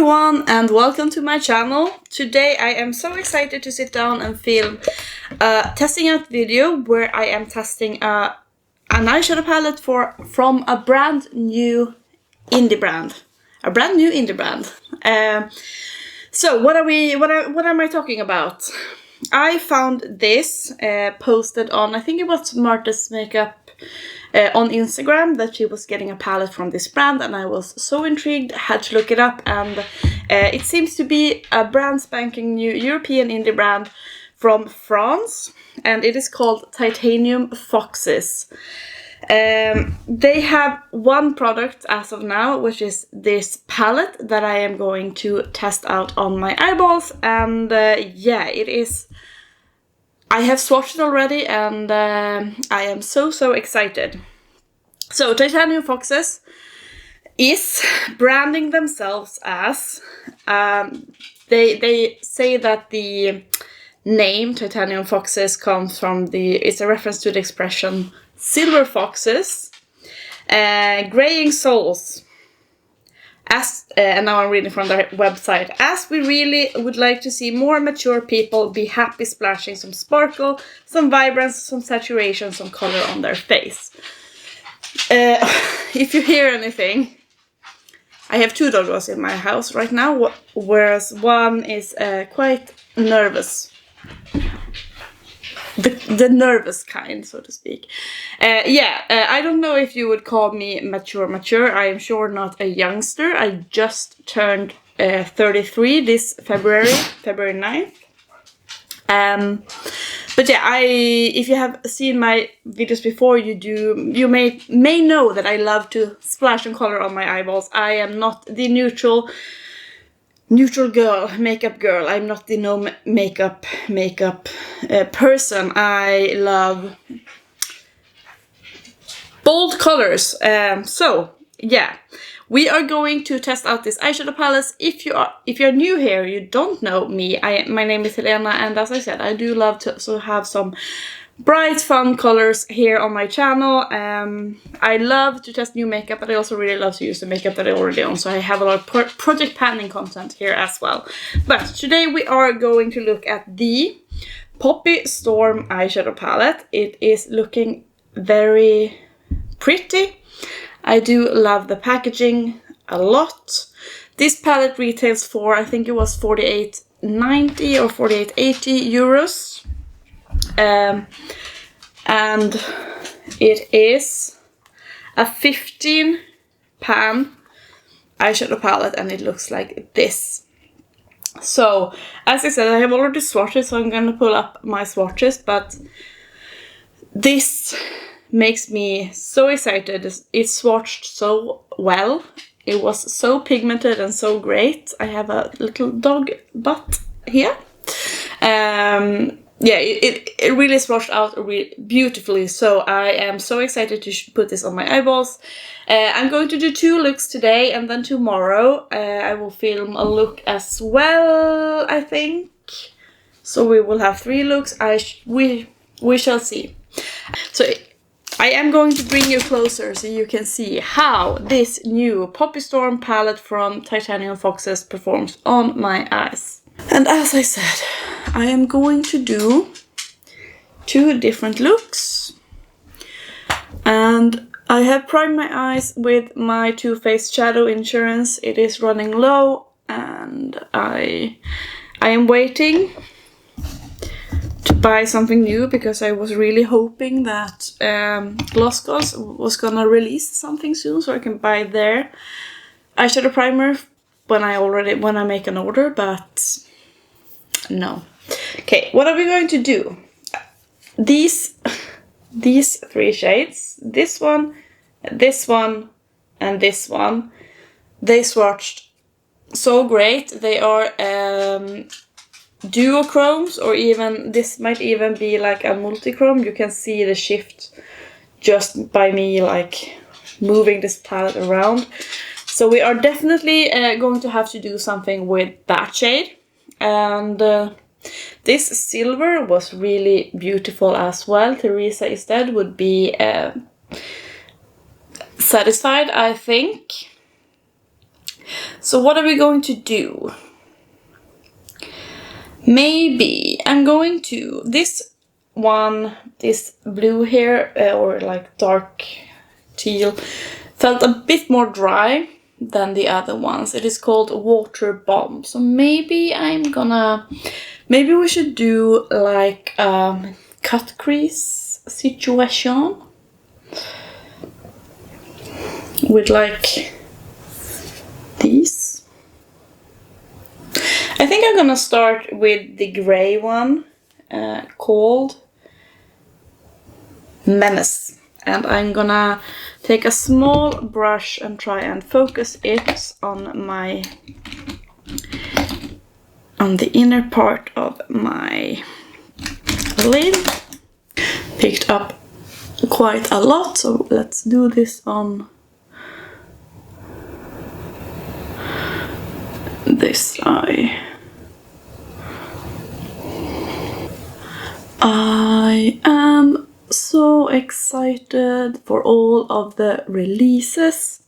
everyone and welcome to my channel. Today I am so excited to sit down and film a testing out video where I am testing an eyeshadow palette from a brand new indie brand. So what am I talking about? I found this posted on, I think it was Marta's Makeup on Instagram, that she was getting a palette from this brand, and I was so intrigued, had to look it up, and it seems to be a brand spanking new European indie brand from France, and it is called Titanium Foxes. They have one product as of now, which is this palette that I am going to test out on my eyeballs, and yeah, it is. I have swatched it already, and I am so excited. So Titanium Foxes is branding themselves as, they say that the name Titanium Foxes comes from it's a reference to the expression silver foxes, graying souls. And now I'm reading from their website. As we really would like to see more mature people be happy splashing some sparkle, some vibrance, some saturation, some color on their face. If you hear anything, I have two doggos in my house right now, whereas one is quite nervous. The nervous kind, so to speak. I don't know if you would call me mature. I am sure not a youngster. I just turned 33 this February 9th. But yeah, if you have seen my videos before, you may know that I love to splash and color on my eyeballs. I am not the neutral girl, makeup girl. I'm not the no makeup person. I love bold colors. So yeah, we are going to test out this eyeshadow palette. If you're new here, you don't know me. My name is Helena, and as I said, I do love to have some bright, fun colors here on my channel. I love to test new makeup, but I also really love to use the makeup that I already own, so I have a lot of project planning content here as well. But today we are going to look at the Poppy Storm eyeshadow palette. It is looking very pretty. I do love the packaging a lot. This palette retails for, I think it was 48.90 or 48.80 euros. And it is a 15 pan eyeshadow palette, and it looks like this. So as I said, I have already swatched, so I'm gonna pull up my swatches, but this makes me so excited. It swatched so well. It was so pigmented and so great. I have a little dog butt here. Yeah, it really swatched out beautifully, so I am so excited to put this on my eyeballs. I'm going to do 2 looks today, and then tomorrow I will film a look as well, I think. So we will have 3 looks. We shall see. So I am going to bring you closer so you can see how this new Poppy Storm palette from Titanium Foxes performs on my eyes. And as I said, I am going to do 2 different looks. And I have primed my eyes with my Too Faced Shadow Insurance. It is running low, and I am waiting to buy something new because I was really hoping that Gloss was gonna release something soon, so I can buy their eyeshadow primer when I make an order, but no. Okay, what are we going to do? These 3 shades, this one, and this one, they swatched so great. They are duochromes, or even this might even be like a multichrome. You can see the shift just by me like moving this palette around. So we are definitely going to have to do something with that shade. And this silver was really beautiful as well. Teresa instead would be satisfied, I think. So what are we going to do? Maybe I'm going to this blue here, or like dark teal, felt a bit more dry than the other ones. It is called Water Bomb. So maybe maybe we should do like cut crease situation with like these. I think I'm gonna start with the gray one called Menace, and I'm gonna take a small brush and try and focus it on the inner part of my lid. Picked up quite a lot, so let's do this on this eye. I am so excited for all of the releases.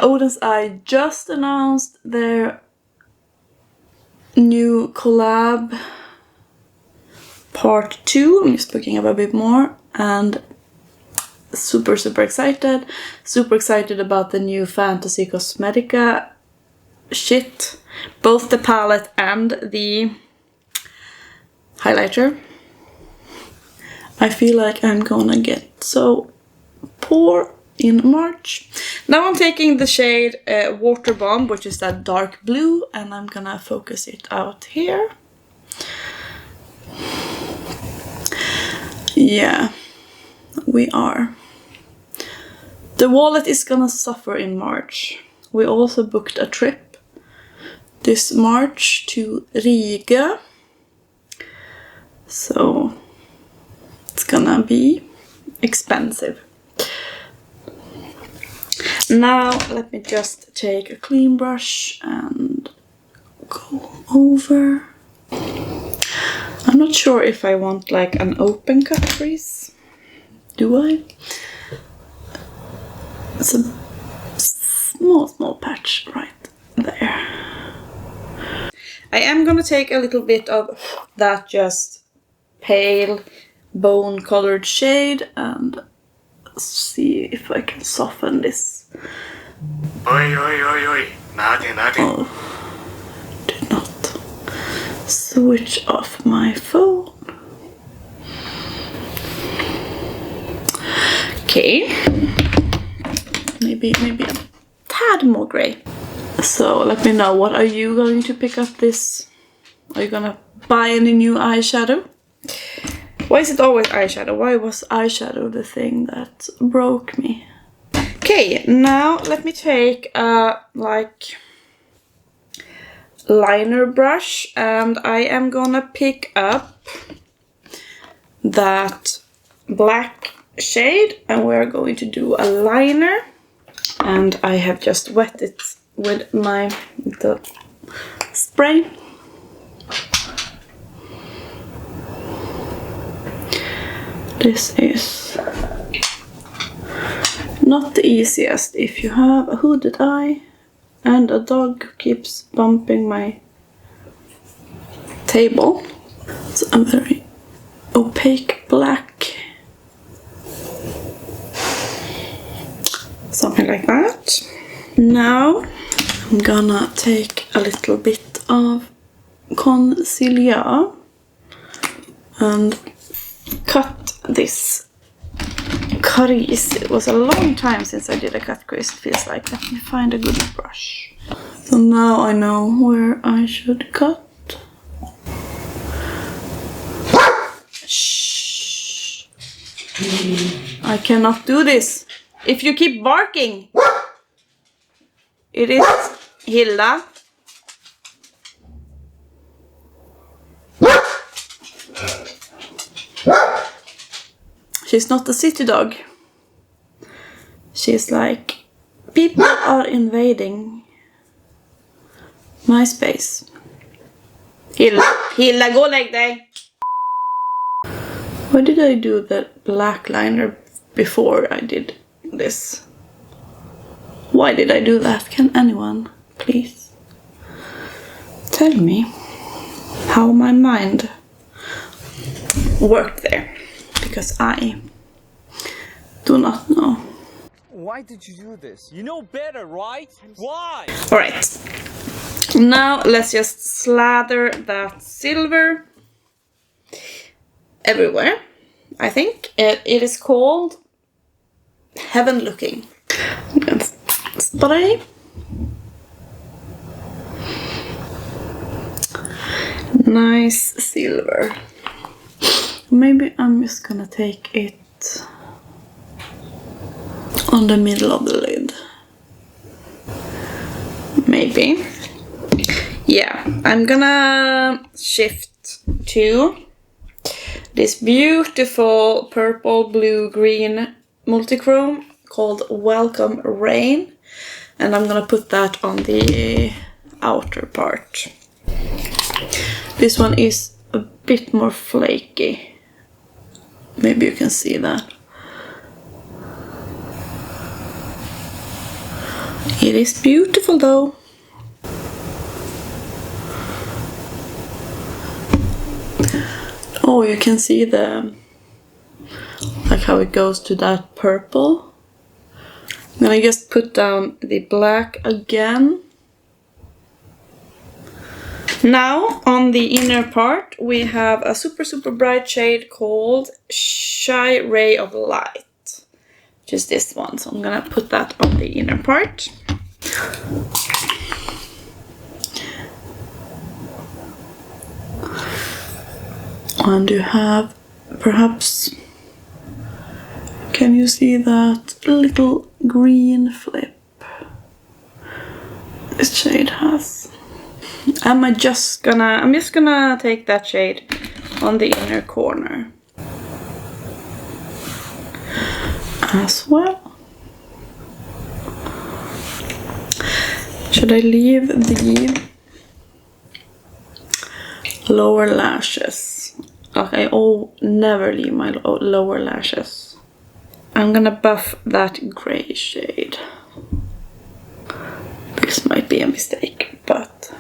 Odin's Eye just announced their new collab part 2. I'm just looking up a bit more, and super excited. Super excited about the new Fantasy Cosmetica shit. Both the palette and the highlighter. I feel like I'm gonna get so poor in March. Now I'm taking the shade Water Bomb, which is that dark blue, and I'm gonna focus it out here. Yeah, we are. The wallet is gonna suffer in March. We also booked a trip this March to Riga. So it's gonna be expensive. Now let me just take a clean brush and go over. I'm not sure if I want like an open cut crease. Do I? It's a small patch right there. I am gonna take a little bit of that just pale bone colored shade and see if I can soften this. Oi. Nade. Oh, did not switch off my phone. Okay, maybe a tad more gray. So let me know, what are you going to pick up this? Are you gonna buy any new eyeshadow? Why is it always eyeshadow? Why was eyeshadow the thing that broke me? Okay, now let me take a like liner brush, and I am gonna pick up that black shade, and we're going to do a liner. And I have just wet it with the spray. This is not the easiest if you have a hooded eye and a dog who keeps bumping my table. It's a very opaque black. Something like that. Now I'm gonna take a little bit of concealer and cut this crease. It was a long time since I did a cut crease, it feels like. Let me find a good brush. So now I know where I should cut. Shh. I cannot do this. If you keep barking. It is Hilda. She's not a city dog. She's like, people are invading my space. Hilda, gå och lägg dig. Why did I do the black liner before I did this? Why did I do that? Can anyone please tell me how my mind worked there? Because I do not know. Why did you do this? You know better, right? Why? Alright. Now let's just slather that silver everywhere. I think it is called Heaven Looking. Spray. Nice silver. Maybe I'm just gonna take it on the middle of the lid. Maybe. Yeah, I'm gonna shift to this beautiful purple, blue, green multichrome called Welcome Rain. And I'm gonna put that on the outer part. This one is a bit more flaky. Maybe you can see that. It is beautiful though. Oh, you can see the, like how it goes to that purple. Then I just put down the black again. Now on the inner part we have a super bright shade called Shy Ray of Light. Just this one, so I'm gonna put that on the inner part. And you have, perhaps, can you see that little green flip this shade has? I'm just gonna take that shade on the inner corner as well. Should I leave the lower lashes? Okay, never leave my lower lashes. I'm gonna buff that gray shade. This might be a mistake, but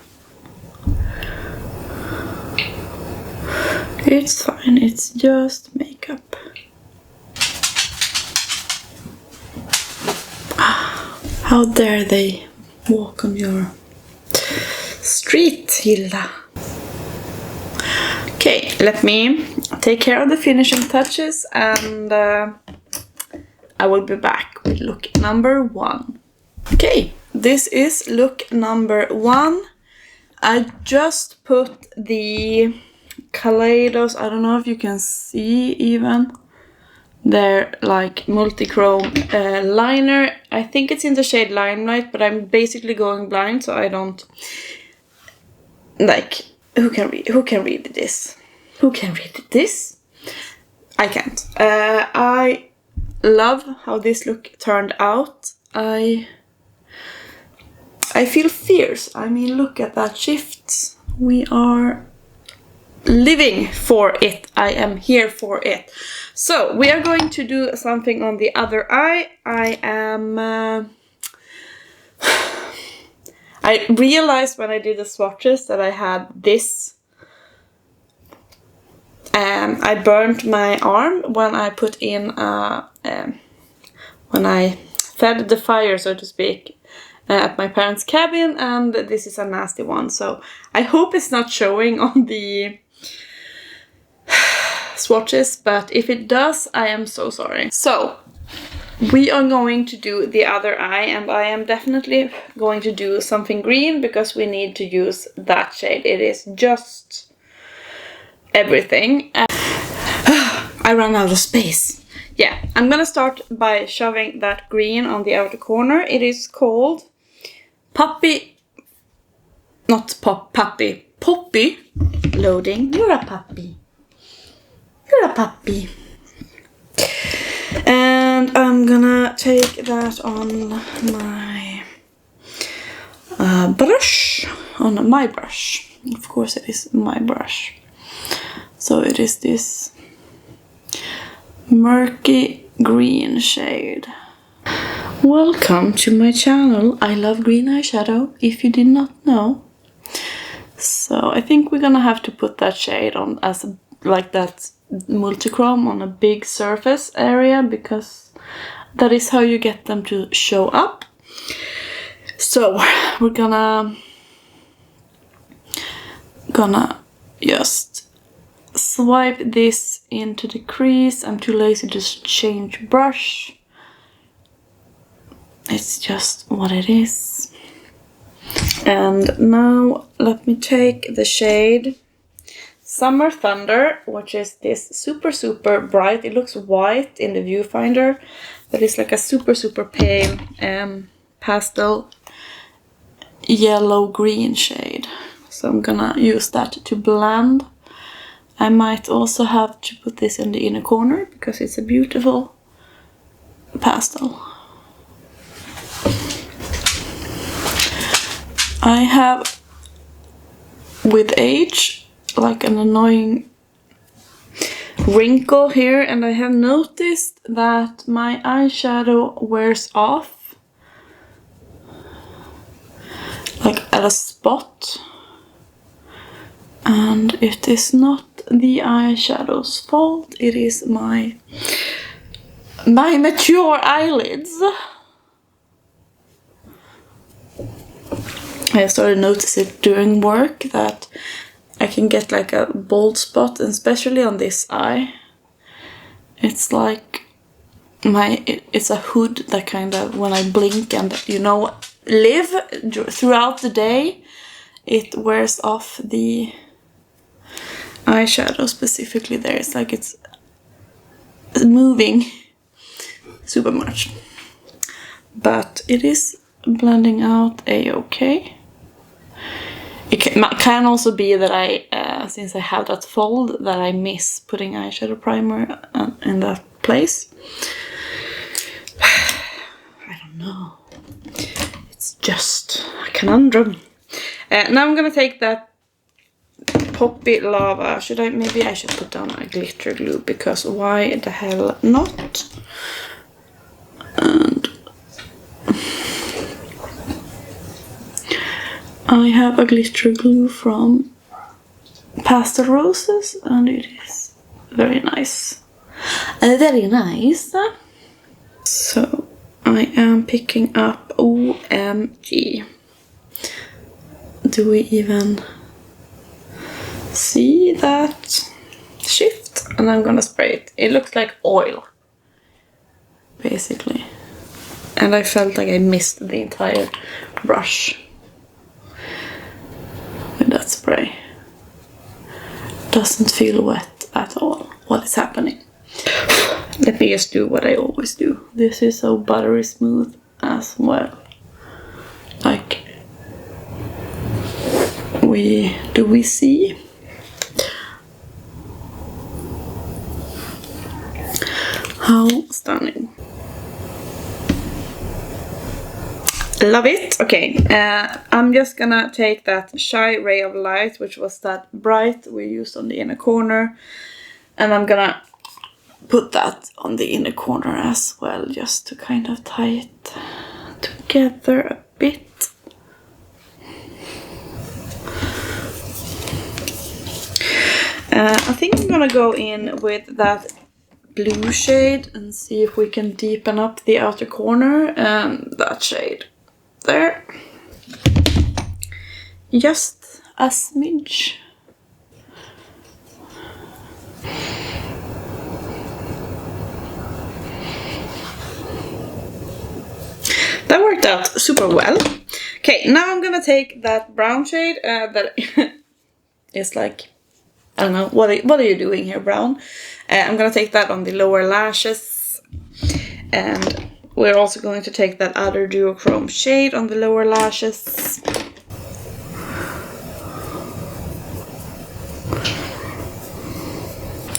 it's fine, it's just makeup. How dare they walk on your street, Hilda? Okay, let me take care of the finishing touches and I will be back with look number 1. Okay, this is look number 1. I just put the Kaleidos, I don't know if you can see even, they're like multi-chrome liner. I think it's in the shade Limelight, but I'm basically going blind, so I don't, like, who can read this? Who can read this? I can't. I love how this look turned out. I feel fierce. I mean, look at that shift. We are living for it. I am here for it. So we are going to do something on the other eye. I realized when I did the swatches that I had this. I burnt my arm when I put in when I fed the fire, so to speak, at my parents' cabin, and this is a nasty one. So I hope it's not showing on the swatches, but if it does, I am so sorry. So we are going to do the other eye, and I am definitely going to do something green because we need to use that shade. It is just everything. I ran out of space. Yeah, I'm gonna start by shoving that green on the outer corner. It is called Puppy, not Puppy, Poppy. Loading. You're a puppy. You're a puppy. And I'm gonna take that on my brush. On my brush. Of course it is my brush. So it is this murky green shade. Welcome to my channel. I love green eyeshadow, if you did not know. So I think we're gonna have to put that shade on as like that multichrome on a big surface area, because that is how you get them to show up. So we're gonna just swipe this into the crease. I'm too lazy to change brush. It's just what it is. And now let me take the shade Summer Thunder, which is this super bright. It looks white in the viewfinder, but it's like a super pale pastel yellow green shade. So I'm gonna use that to blend. I might also have to put this in the inner corner because it's a beautiful pastel. I have, with age, like an annoying wrinkle here, and I have noticed that my eyeshadow wears off like at a spot, and it is not the eyeshadow's fault, it is my mature eyelids. I started noticing during work that I can get like a bold spot, and especially on this eye. It's like it's a hood that kind of, when I blink and, you know, live throughout the day, it wears off the eyeshadow specifically there. It's like it's moving super much. But it is blending out a-okay. It can also be that I, since I have that fold, that I miss putting eyeshadow primer in that place. I don't know. It's just a conundrum. Now I'm gonna take that Poppy Lava. Maybe I should put down a glitter glue, because why the hell not? And I have a glitter glue from Pastel Roses, and it is very nice. Very nice. So I am picking up OMG. Do we even see that shift? And I'm gonna spray it. It looks like oil, basically. And I felt like I missed the entire brush with that spray. Doesn't feel wet at all. What is happening? Let me just do what I always do. This is so buttery smooth as well. Like, do we see? How stunning. Love it. Okay, I'm just gonna take that Shy Ray of Light, which was that bright we used on the inner corner, and I'm gonna put that on the inner corner as well, just to kind of tie it together a bit. I think I'm gonna go in with that blue shade and see if we can deepen up the outer corner, and that shade there. Just a smidge. That worked out super well. Okay, now I'm gonna take that brown shade that is like, I don't know, what are you doing here, brown? I'm gonna take that on the lower lashes, and we're also going to take that other duochrome shade on the lower lashes.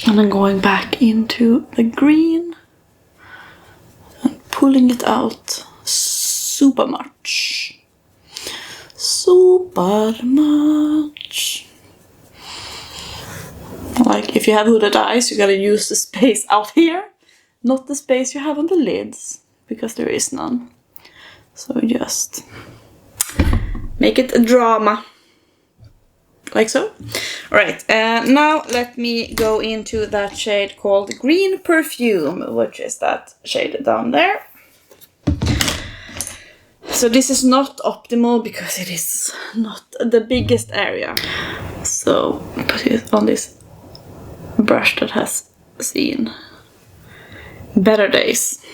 And I'm going back into the green and pulling it out super much. Super much. Like, if you have hooded eyes, you gotta use the space out here, not the space you have on the lids, because there is none. So just make it a drama. Like so. Alright, now let me go into that shade called Green Perfume, which is that shade down there. So this is not optimal because it is not the biggest area. So put it on this brush that has seen better days.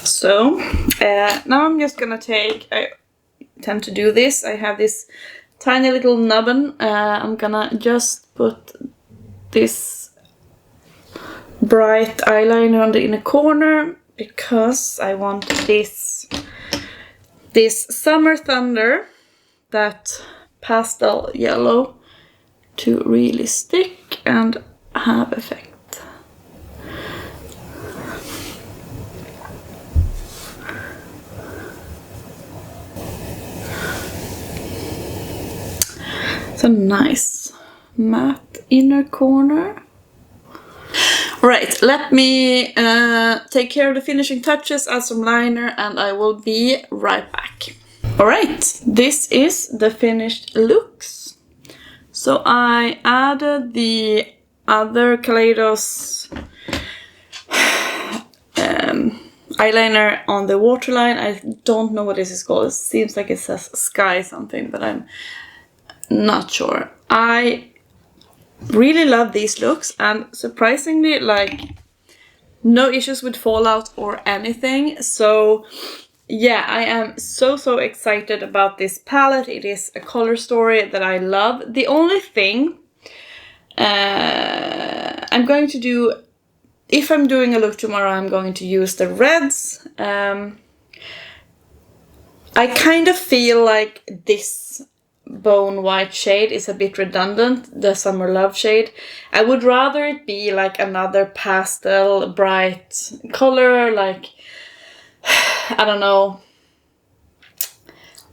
So now I'm just gonna take, I tend to do this, I have this tiny little nubbin. I'm gonna just put this bright eyeliner on the inner corner because I want this Summer Thunder, that pastel yellow, to really stick and have effect. It's a nice matte inner corner. Alright, let me take care of the finishing touches, add some liner, and I will be right back. Alright, this is the finished looks. So I added the other Kaleidos eyeliner on the waterline. I don't know what this is called. It seems like it says Sky something, but I'm not sure. I really love these looks, and surprisingly, like, no issues with fallout or anything. So yeah, I am so excited about this palette. It is a color story that I love. The only thing I'm going to do, if I'm doing a look tomorrow, I'm going to use the reds. I kind of feel like this bone white shade is a bit redundant, the Summer Love shade. I would rather it be like another pastel bright color, like, I don't know,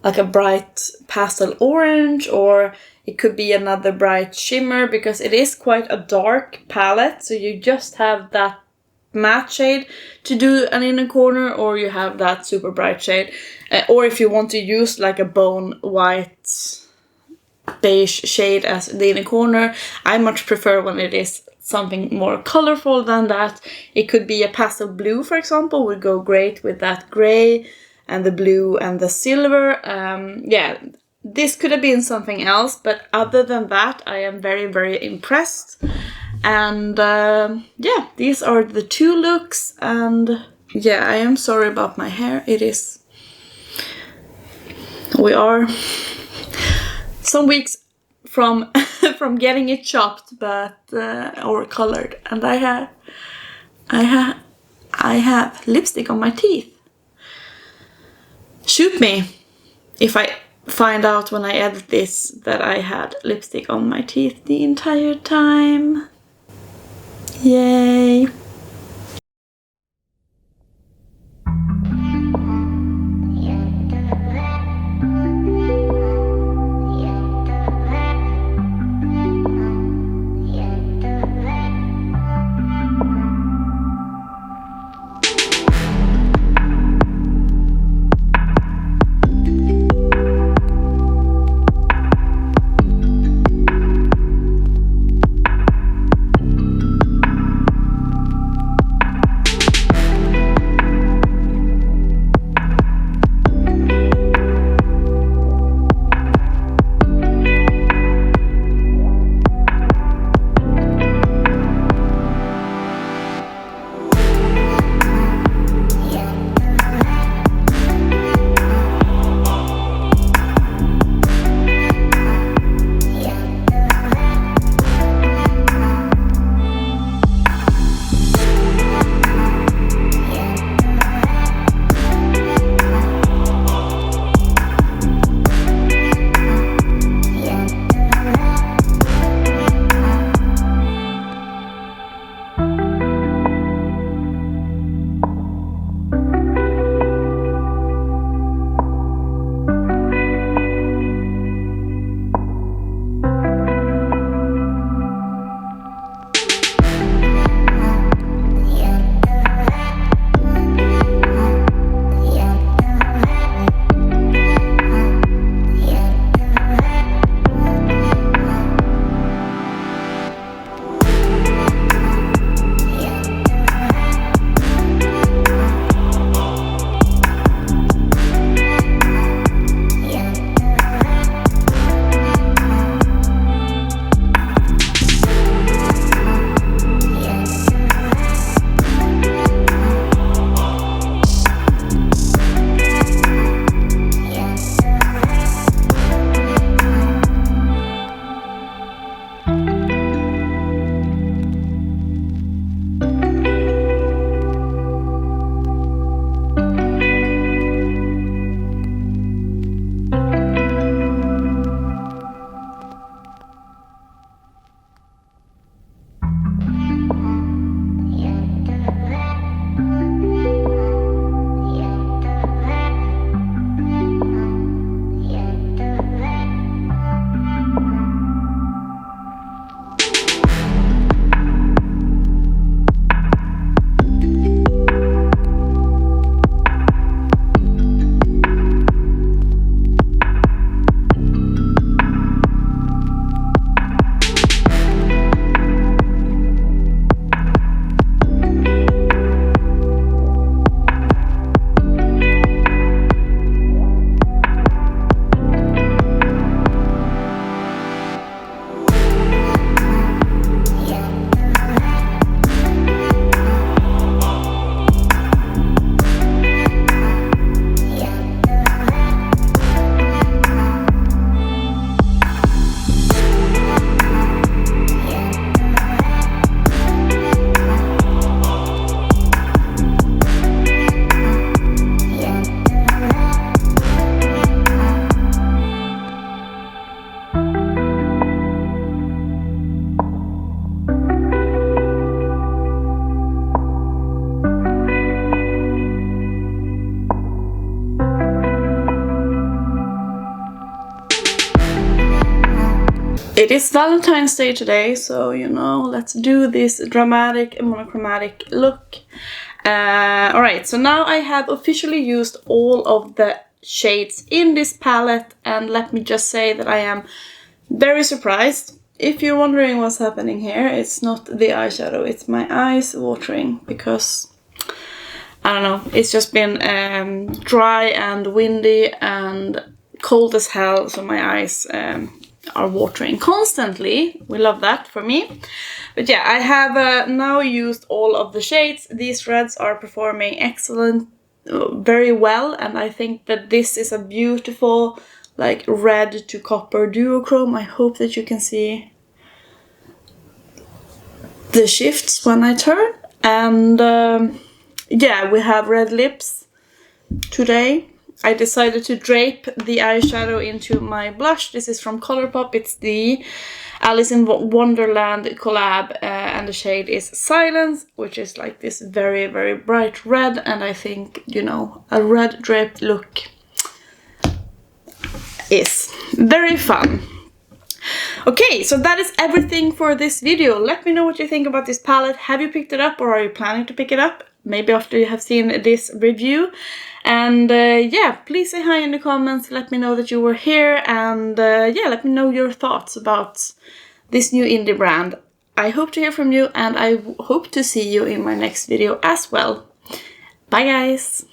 like a bright pastel orange, or it could be another bright shimmer, because it is quite a dark palette, so you just have that matte shade to do an inner corner, or you have that super bright shade, or if you want to use like a bone white beige shade as the inner corner. I much prefer when it is something more colorful than that. It could be a pastel blue, for example, would go great with that gray and the blue and the silver. Yeah, this could have been something else, but other than that, I am very impressed. And yeah, these are the two looks, and yeah, I am sorry about my hair. It is, we are some weeks from from getting it chopped, but or colored, and I have lipstick on my teeth. Shoot me if I find out when I edit this that I had lipstick on my teeth the entire time. Yay! It is Valentine's Day today, so you know, let's do this dramatic monochromatic look. Alright, so now I have officially used all of the shades in this palette, and let me just say that I am very surprised. If you're wondering what's happening here, it's not the eyeshadow, it's my eyes watering, because I don't know, it's just been dry and windy and cold as hell, so my eyes are watering constantly. We love that for me. But yeah, I have now used all of the shades. These reds are performing excellent, very well, and I think that this is a beautiful like red to copper duochrome. I hope that you can see the shifts when I turn. And yeah, we have red lips today. I decided to drape the eyeshadow into my blush. This is from Colourpop. It's the Alice in Wonderland collab, and the shade is Silence, which is like this very, very bright red. And I think, you know, a red draped look is very fun. Okay, so that is everything for this video. Let me know what you think about this palette. Have you picked it up, or are you planning to pick it up? Maybe after you have seen this review. And yeah, please say hi in the comments. Let me know that you were here. And yeah, let me know your thoughts about this new indie brand. I hope to hear from you, and I hope to see you in my next video as well. Bye guys!